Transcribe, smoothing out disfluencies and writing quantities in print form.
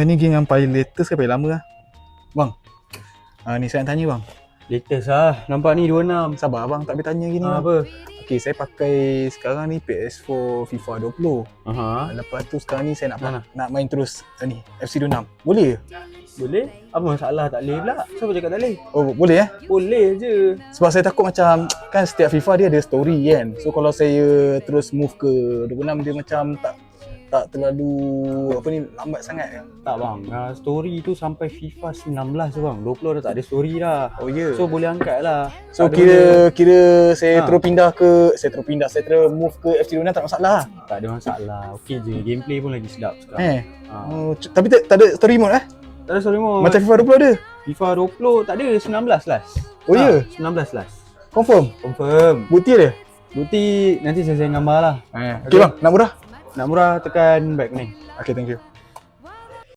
Ni game yang paling latest ke paling lama lah bang? Ni saya nak tanya bang. Latest lah. Nampak ni 26. Sabar abang, tak boleh tanya gini bang. Apa? Okay, saya pakai sekarang ni PS4 FIFA 20. Lepas tu sekarang ni saya nak main terus ni FC26. Boleh ke? Boleh? Apa masalah tak boleh pula? Siapa cakap tak boleh? Oh boleh Boleh je. Sebab saya takut macam kan setiap FIFA dia ada story kan. So kalau saya terus move ke 26 dia macam tak terlalu lambat sangat. Tak bang, story tu sampai FIFA 19 tu bang. 20 dah tak ada story dah. Oh ya. So boleh angkat lah. So kira saya terus move ke FC26 tak ada masalah. Tak ada masalah. Okey je. Gameplay pun lagi sedap sekarang. Tapi tak ada story mode Tak ada story mode. Macam FIFA 20 ada? FIFA 20 tak ada, 19 last. Oh ya? 19 last. Confirm? Bukti ada? Bukti nanti saya gambar lah. Okay bang, nak murah? Nak murah tekan back ni. Okay, thank you.